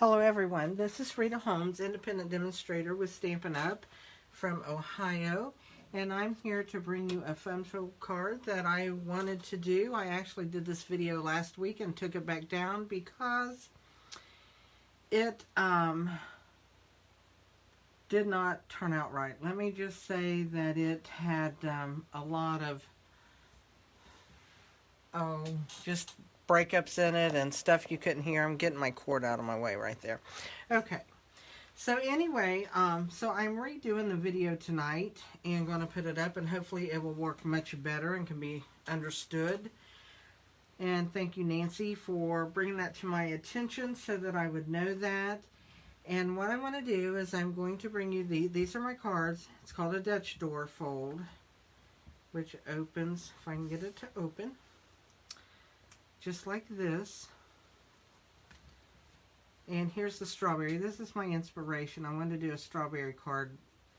Hello everyone, this is Rita Holmes, independent demonstrator with Stampin' Up! From Ohio, and I'm here to bring you a fun filled card that I wanted to do. I actually did this video last week and took it back down because it did not turn out right. Let me just say that it had a lot of just breakups in it and stuff you couldn't hear. I'm getting my cord out of my way right there. Okay, so anyway, so I'm redoing the video tonight and going to put it up, and hopefully it will work much better and can be understood. And thank you, Nancy, for bringing that to my attention so that I would know that. And what I want to do is I'm going to bring you these are my cards. It's called a Dutch door fold, which opens, if I can get it to open, just like this. And here's the strawberry. This is my inspiration. I wanted to do a strawberry card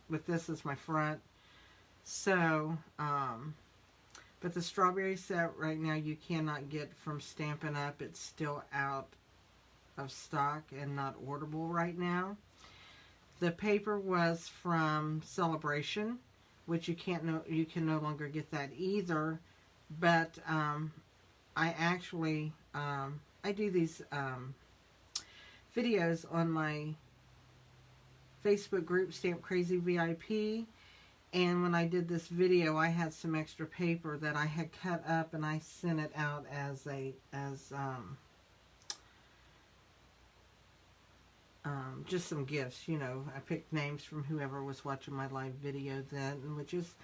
with this as my front. So, but the strawberry set right now you cannot get from Stampin' Up! It's still out of stock and not orderable right now. The paper was from Celebration, which you can no longer get that either. But I actually, I do these videos on my Facebook group, Stamp Crazy VIP, and when I did this video, I had some extra paper that I had cut up, and I sent it out as just some gifts, you know. I picked names from whoever was watching my live video then, which is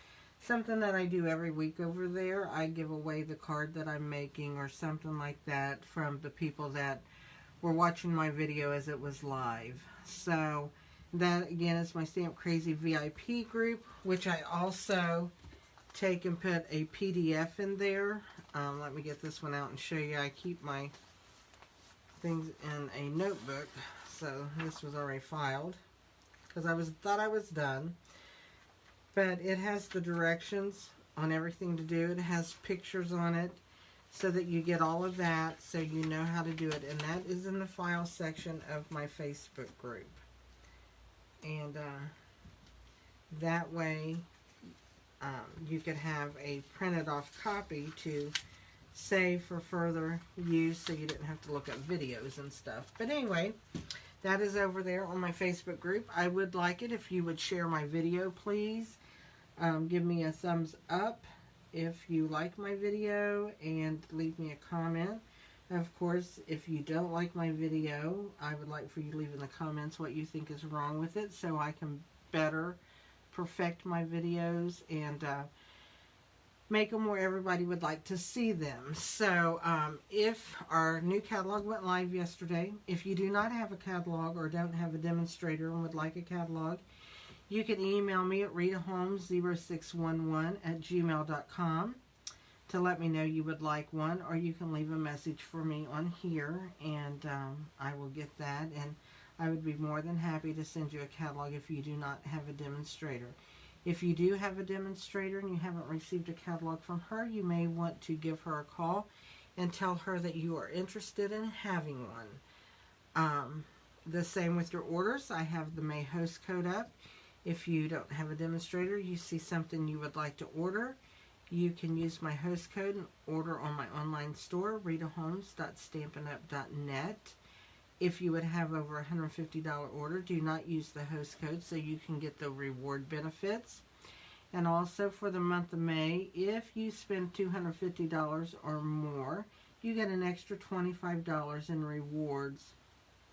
something that I do every week over there. I give away the card that I'm making or something like that from the people that were watching my video as it was live. So that again is my Stamp Crazy VIP group, which I also take and put a PDF in there. Let me get this one out and show you. I keep my things in a notebook, so this was already filed because I thought I was done. But it has the directions on everything to do. It has pictures on it so that you get all of that, so you know how to do it. And that is in the file section of my Facebook group. And that way you could have a printed off copy to save for further use, so you didn't have to look up videos and stuff. But anyway, that is over there on my Facebook group. I would like it if you would share my video, please. Give me a thumbs up if you like my video, and leave me a comment. Of course, if you don't like my video, I would like for you to leave in the comments what you think is wrong with it, so I can better perfect my videos and make them where everybody would like to see them. So if our new catalog went live yesterday, if you do not have a catalog or don't have a demonstrator and would like a catalog, you can email me at ritaholmes0611@gmail.com to let me know you would like one, or you can leave a message for me on here, and I will get that, and I would be more than happy to send you a catalog if you do not have a demonstrator. If you do have a demonstrator and you haven't received a catalog from her, you may want to give her a call and tell her that you are interested in having one. The same with your orders. I have the May host code up. If you don't have a demonstrator, you see something you would like to order, you can use my host code and order on my online store, ritaholmes.stampinup.net. If you would have over a $150 order, do not use the host code so you can get the reward benefits. And also for the month of May, if you spend $250 or more, you get an extra $25 in rewards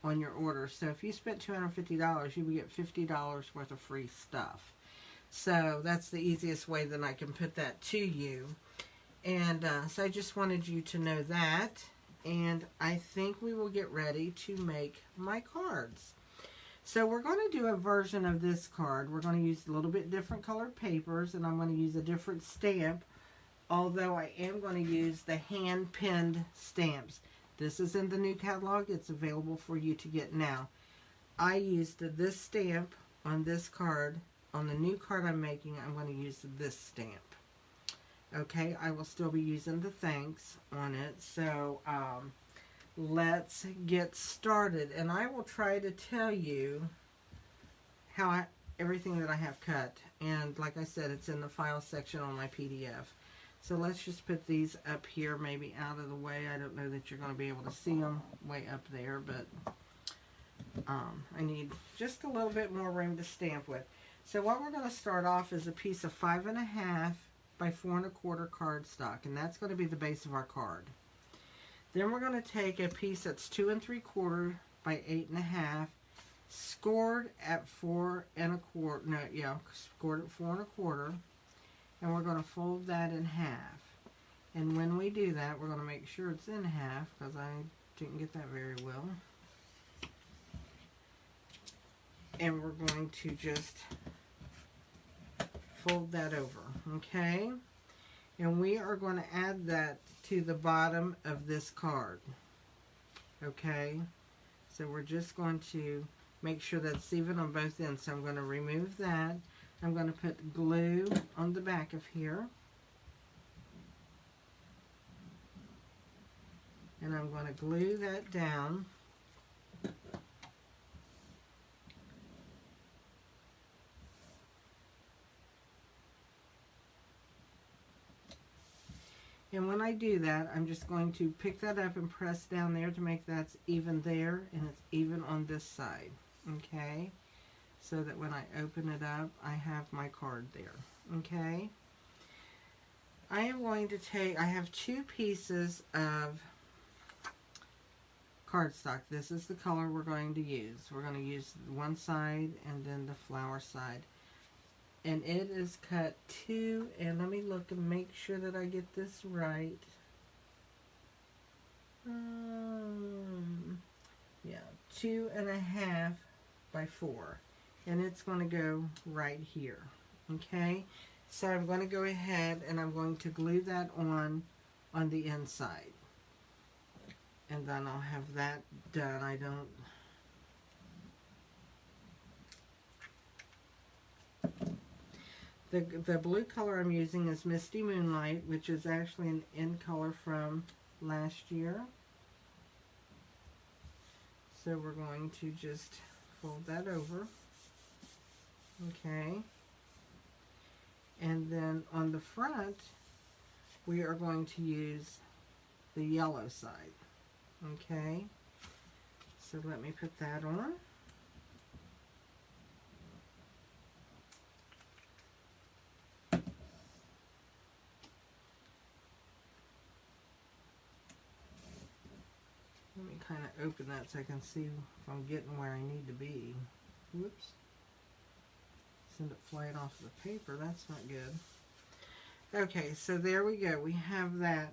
on your order. So if you spent $250, you would get $50 worth of free stuff. So that's the easiest way that I can put that to you. And so I just wanted you to know that. And I think we will get ready to make my cards. So we're going to do a version of this card. We're going to use a little bit different colored papers, and I'm going to use a different stamp, although I am going to use the hand-pinned stamps. This is in the new catalog. It's available for you to get now. I used this stamp on this card. On the new card I'm making, I'm going to use this stamp. Okay, I will still be using the thanks on it. So let's get started. And I will try to tell you how everything that I have cut. And like I said, it's in the file section on my PDF. So let's just put these up here, maybe out of the way. I don't know that you're going to be able to see them way up there, but I need just a little bit more room to stamp with. So what we're going to start off is a piece of 5.5 by 4 1/4 cardstock, and that's going to be the base of our card. Then we're going to take a piece that's 2 3/4 by 8.5, scored at 4 1/4. No, yeah, scored at 4 1/4, and we're going to fold that in half. And when we do that, we're going to make sure it's in half because I didn't get that very well. And we're going to just fold that over, okay? And we are going to add that to the bottom of this card, okay? So we're just going to make sure that's even on both ends. So I'm going to remove that. I'm going to put glue on the back of here. And I'm going to glue that down. And when I do that, I'm just going to pick that up and press down there to make that even there, and it's even on this side, okay? So that when I open it up, I have my card there, okay? I am going to take, I have 2 pieces of cardstock. This is the color we're going to use. We're going to use one side and then the flower side. And it is cut 2, and let me look and make sure that I get this right. Yeah, 2.5 by 4. And it's going to go right here. Okay? So I'm going to go ahead and I'm going to glue that on the inside. And then I'll have that done. I don't... The blue color I'm using is Misty Moonlight, which is actually an in color from last year. So we're going to just fold that over. Okay. And then on the front, we are going to use the yellow side. Okay. So let me put that on. Let me kind of open that so I can see if I'm getting where I need to be. Whoops. Send it flying off the paper. That's not good. Okay, so there we go. We have that.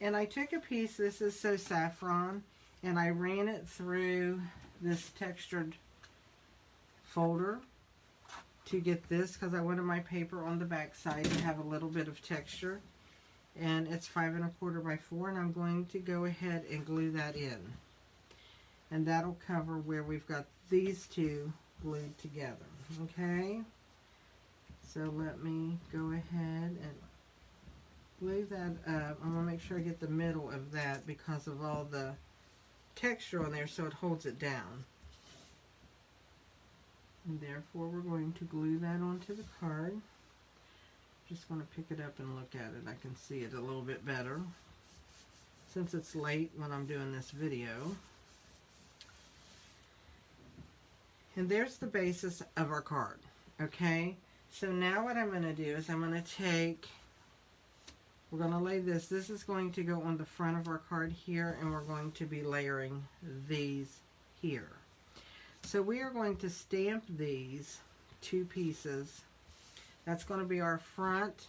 And I took a piece, this is So Saffron, and I ran it through this textured folder to get this because I wanted my paper on the back side to have a little bit of texture. And it's 5 1/4 by 4, and I'm going to go ahead and glue that in. And that'll cover where we've got these two glued together, okay? So let me go ahead and glue that up. I'm going to make sure I get the middle of that because of all the texture on there, so it holds it down. And therefore we're going to glue that onto the card. Just going to pick it up and look at it. I can see it a little bit better since it's late when I'm doing this video. And there's the basis of our card. Okay, so now what I'm going to do is I'm going to take, we're going to lay this is going to go on the front of our card here, and we're going to be layering these here. So we are going to stamp these 2 pieces. That's going to be our front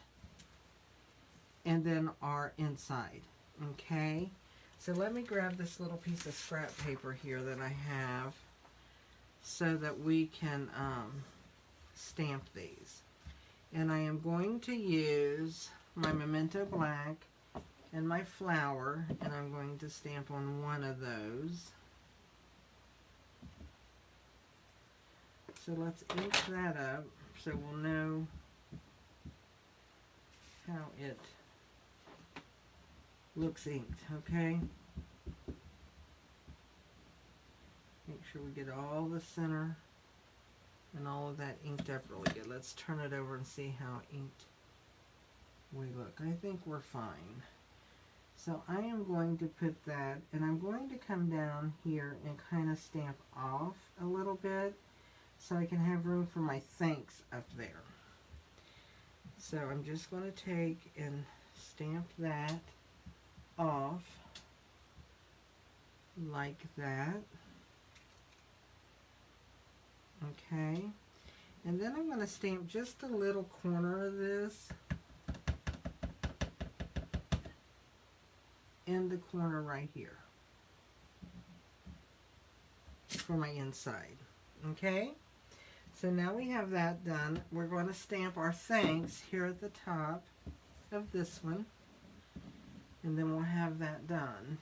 and then our inside, okay? So let me grab this little piece of scrap paper here that I have so that we can stamp these. And I am going to use my Memento Black and my flower, and I'm going to stamp on one of those. So let's ink that up so we'll know how it looks inked, okay? Make sure we get all the center and all of that inked up really good. Let's turn it over and see how inked we look. I think we're fine. So I am going to put that, and I'm going to come down here and kind of stamp off a little bit so I can have room for my thanks up there. So I'm just going to take and stamp that off like that. Okay, and then I'm going to stamp just a little corner of this in the corner right here for my inside. Okay, so now we have that done. We're going to stamp our thanks here at the top of this one, and then we'll have that done.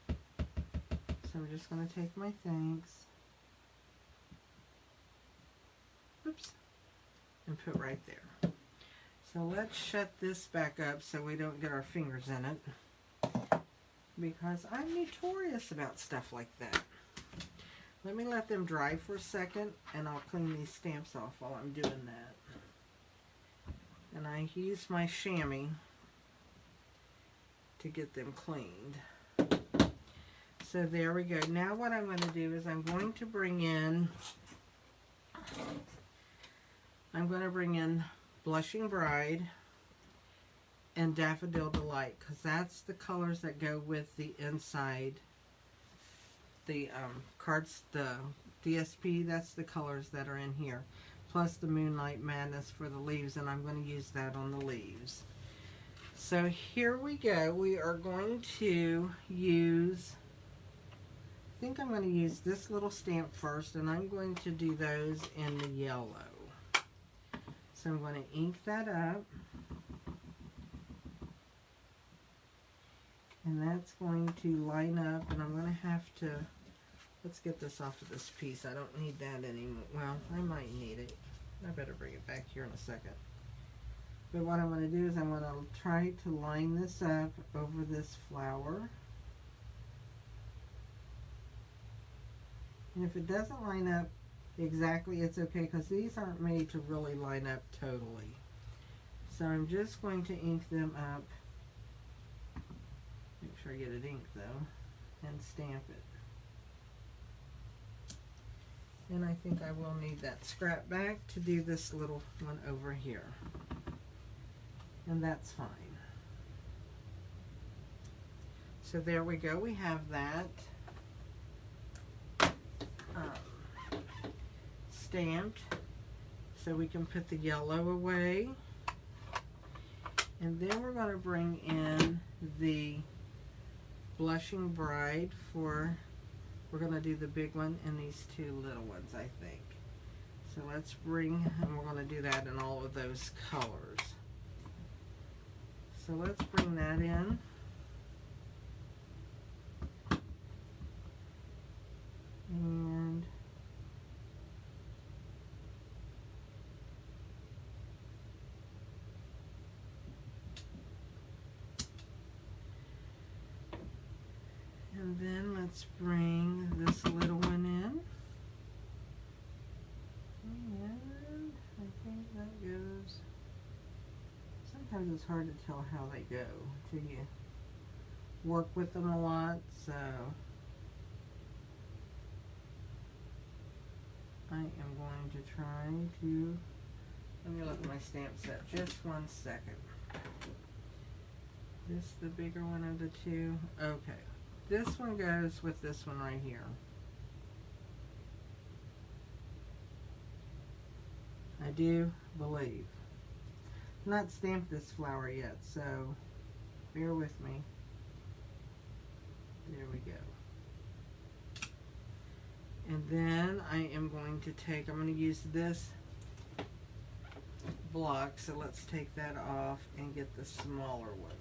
So I'm just going to take my thanks, oops, and put right there. So let's shut this back up so we don't get our fingers in it, because I'm notorious about stuff like that. Let me let them dry for a second, and I'll clean these stamps off while I'm doing that. And I use my chamois to get them cleaned. So there we go. Now what I'm going to do is I'm going to bring in Blushing Bride and Daffodil Delight, because that's the colors that go with the inside, the cards, the DSP. That's the colors that are in here, plus the Moonlight Madness for the leaves, and I'm going to use that on the leaves. So here we go. We are going to use, I think I'm going to use this little stamp first, and I'm going to do those in the yellow. So I'm going to ink that up, and that's going to line up, and I'm going to have to, let's get this off of this piece. I don't need that anymore. Well, I might need it. I better bring it back here in a second. But what I'm going to do is I'm going to try to line this up over this flower. And if it doesn't line up exactly, it's okay, because these aren't made to really line up totally. So I'm just going to ink them up. Make sure I get it inked though, and stamp it. And I think I will need that scrap back to do this little one over here. And that's fine. So there we go. We have that stamped, so we can put the yellow away. And then we're going to bring in the Blushing Bride for, we're going to do the big one and these two little ones, I think. So let's bring, and we're going to do that in all of those colors. So let's bring that in. And then let's bring this little one in. And I think that goes, sometimes it's hard to tell how they go till you work with them a lot, so I am going to try to, let me look at my stamp set just 1 second. This the bigger one of the two? Okay. This one goes with this one right here. I do believe. I've not stamped this flower yet, so bear with me. There we go. And then I am going to take, I'm going to use this block, so let's take that off and get the smaller one.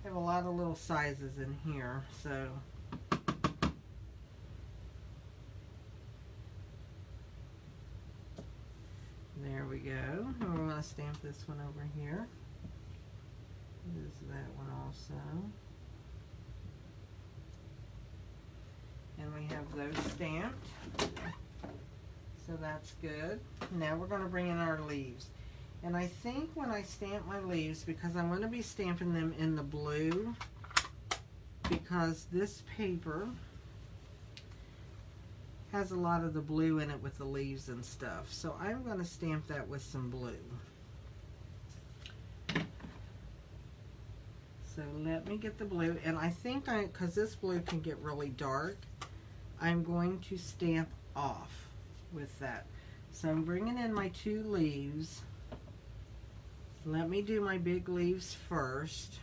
I have a lot of little sizes in here, so there we go. And we're going to stamp this one over here. There's that one also. those stamped. So that's good. Now we're going to bring in our leaves. And I think when I stamp my leaves, because I'm going to be stamping them in the blue, because this paper has a lot of the blue in it with the leaves and stuff. So I'm going to stamp that with some blue. So let me get the blue, and I think because this blue can get really dark, I'm going to stamp off with that. So I'm bringing in my 2 leaves. Let me do my big leaves first,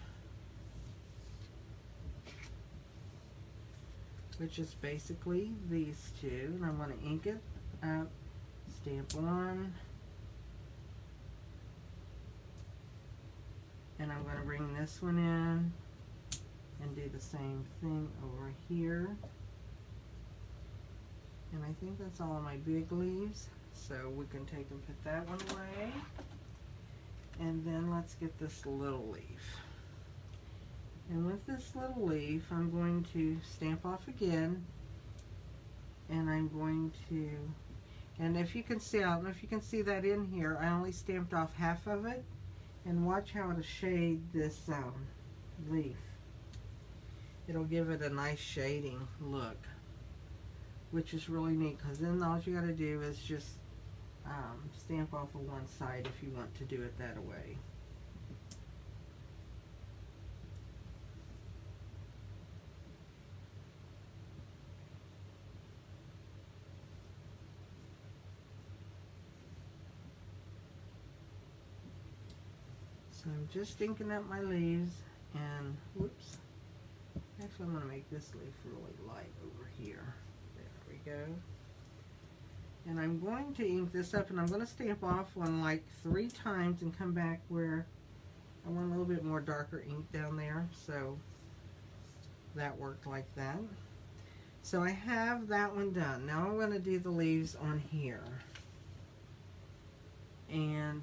which is basically these 2, and I'm going to ink it up, stamp 1, and I'm going to bring this one in and do the same thing over here. And I think that's all of my big leaves, so we can take and put that one away. And then let's get this little leaf. And with this little leaf, I'm going to stamp off again, and I'm going to, and if you can see, I don't know if you can see that in here, I only stamped off half of it, and watch how it'll shade this leaf. It'll give it a nice shading look, which is really neat, because then all you got to do is just stamp off of one side if you want to do it that way. So I'm just inking up my leaves, and whoops, actually I'm going to make this leaf really light over here. There we go. And I'm going to ink this up, and I'm going to stamp off one like 3 times and come back where I want a little bit more darker ink down there. So that worked like that. So I have that one done. Now I'm going to do the leaves on here. And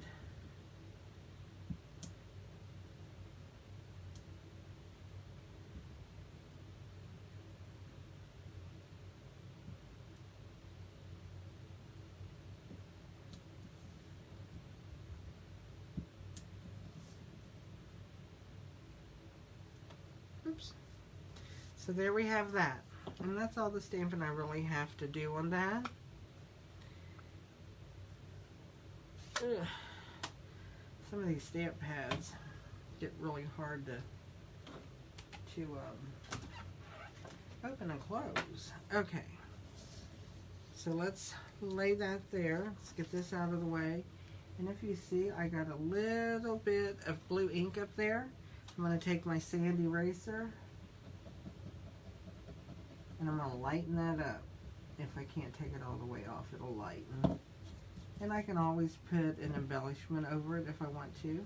oops. So there we have that. And that's all the stamping I really have to do on that. Ugh. Some of these stamp pads get really hard to open and close. Okay. So let's lay that there. Let's get this out of the way. And if you see, I got a little bit of blue ink up there. I'm going to take my sand eraser, and I'm going to lighten that up. If I can't take it all the way off, it'll lighten. And I can always put an embellishment over it if I want to,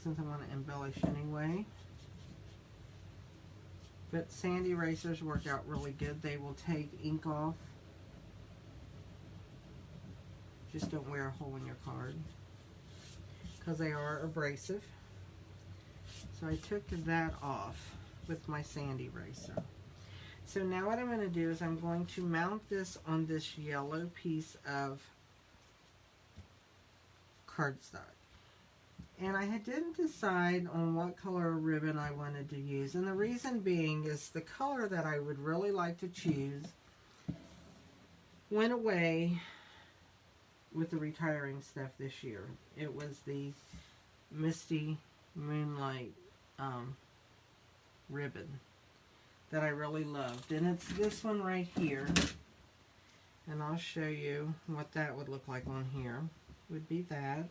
since I want to embellish anyway. But sand erasers work out really good. They will take ink off. Just don't wear a hole in your card, because they are abrasive. So I took that off with my sand eraser. So now what I'm going to do is I'm going to mount this on this yellow piece of cardstock. And I didn't decide on what color ribbon I wanted to use. And the reason being is the color that I would really like to choose went away with the retiring stuff this year. It was the Misty Moonlight ribbon that I really loved, and it's this one right here, and I'll show you what that would look like on here. Would be that,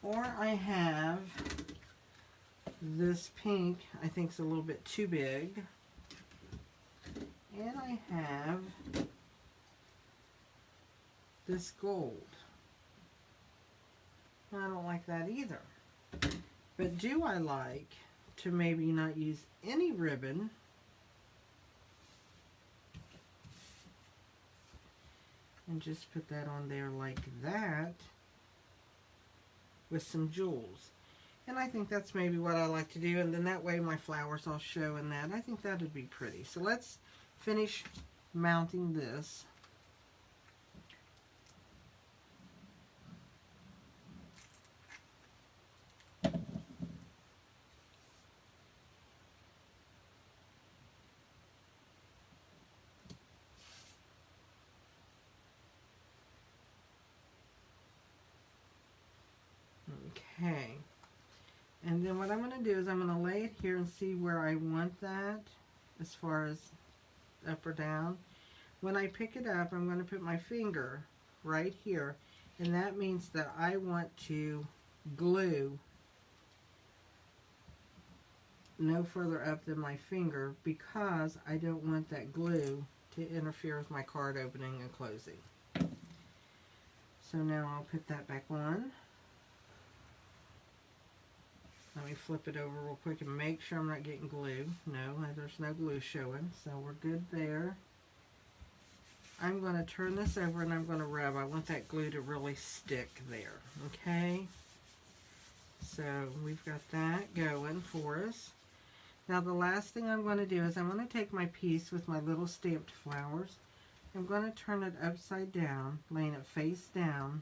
or I have this pink, I think it's a little bit too big, and I have this gold. I don't like that either. But do I like to maybe not use any ribbon and just put that on there like that with some jewels. And I think that's maybe what I like to do, and then that way my flowers all show in that. I think that would be pretty. So let's finish mounting this. Okay. And then what I'm going to do is I'm going to lay it here and see where I want that as far as up or down. When I pick it up, I'm going to put my finger right here, and that means that I want to glue no further up than my finger because I don't want that glue to interfere with my card opening and closing. So now I'll put that back on. Let me flip it over real quick and make sure I'm not getting glue. No, there's no glue showing, so we're good there. I'm going to turn this over and I'm going to rub. I want that glue to really stick there, okay? So we've got that going for us. Now the last thing I'm going to do is I'm going to take my piece with my little stamped flowers. I'm going to turn it upside down, laying it face down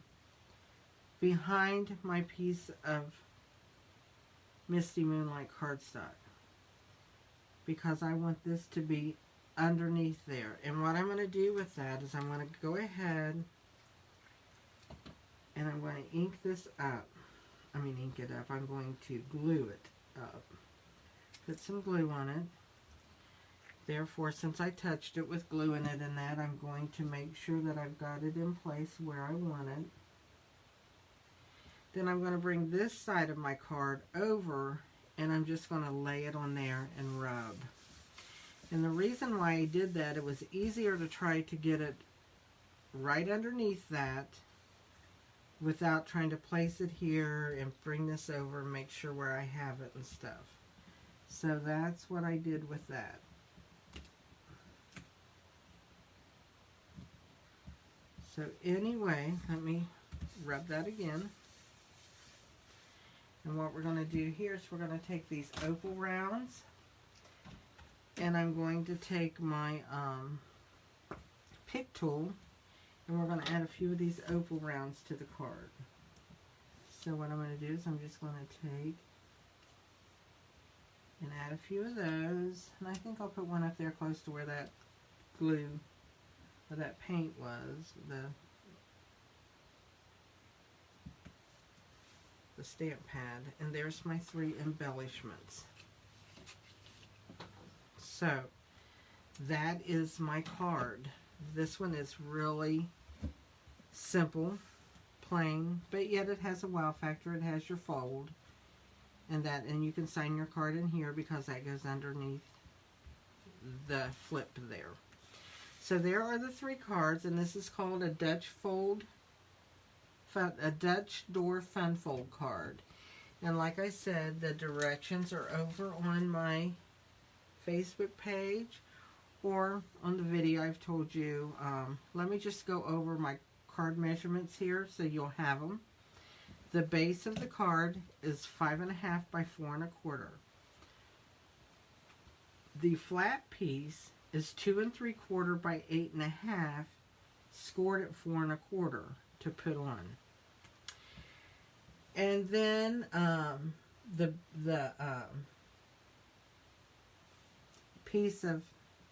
behind my piece of Misty Moonlight cardstock because I want this to be underneath there. And what I'm going to do with that is I'm going to go ahead and I'm going to ink this up. Ink it up. I'm going to glue it up. Put some glue on it. Therefore, since I touched it with glue in it and that, I'm going to make sure that I've got it in place where I want it. Then I'm going to bring this side of my card over and I'm just going to lay it on there and rub. And the reason why I did that, it was easier to try to get it right underneath that without trying to place it here and bring this over and make sure where I have it and stuff. So that's what I did with that. So anyway, let me rub that again. And what we're going to do here is we're going to take these opal rounds and I'm going to take my pick tool and we're going to add a few of these opal rounds to the card. So what I'm going to do is I'm just going to take and add a few of those, and I think I'll put one up there close to where that glue or that paint was, the stamp pad, and there's my 3 embellishments. So that is my card. This one is really simple, plain, but yet it has a wow factor. It has your fold and you can sign your card in here because that goes underneath the flip there. So there are the 3 cards, and this is called a Dutch door fun fold card. And like I said, the directions are over on my Facebook page or on the video I've told you. Let me just go over my card measurements here so you'll have them. The base of the card is 5.5 by 4 1/4. The flat piece is 2 3/4 by 8 1/2, scored at 4 1/4 to put on. And then the piece of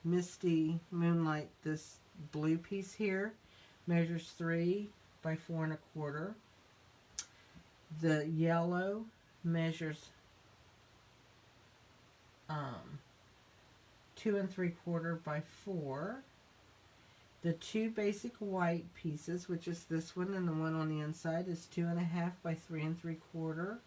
Misty Moonlight, this blue piece here, measures 3 by 4 1/4. The yellow measures 2 3/4 by 4. The 2 basic white pieces, which is this one and the one on the inside, is 2.5 by 3 3/4.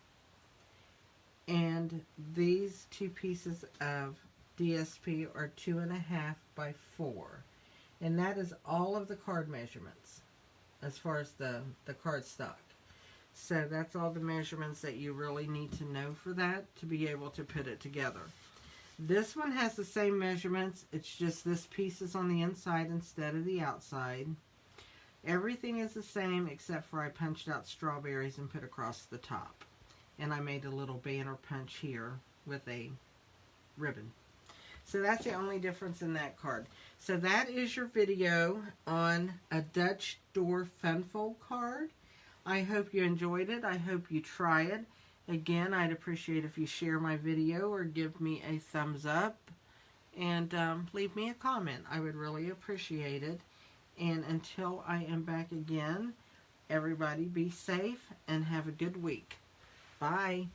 And these 2 pieces of DSP are 2.5 by 4. And that is all of the card measurements as far as the cardstock. So that's all the measurements that you really need to know for that to be able to put it together. This one has the same measurements. It's just this piece is on the inside instead of the outside. Everything is the same except for I punched out strawberries and put across the top. And I made a little banner punch here with a ribbon. So that's the only difference in that card. So that is your video on a Dutch door fun fold card. I hope you enjoyed it. I hope you try it. Again, I'd appreciate if you share my video or give me a thumbs up. And leave me a comment. I would really appreciate it. And until I am back again, everybody be safe and have a good week. Bye.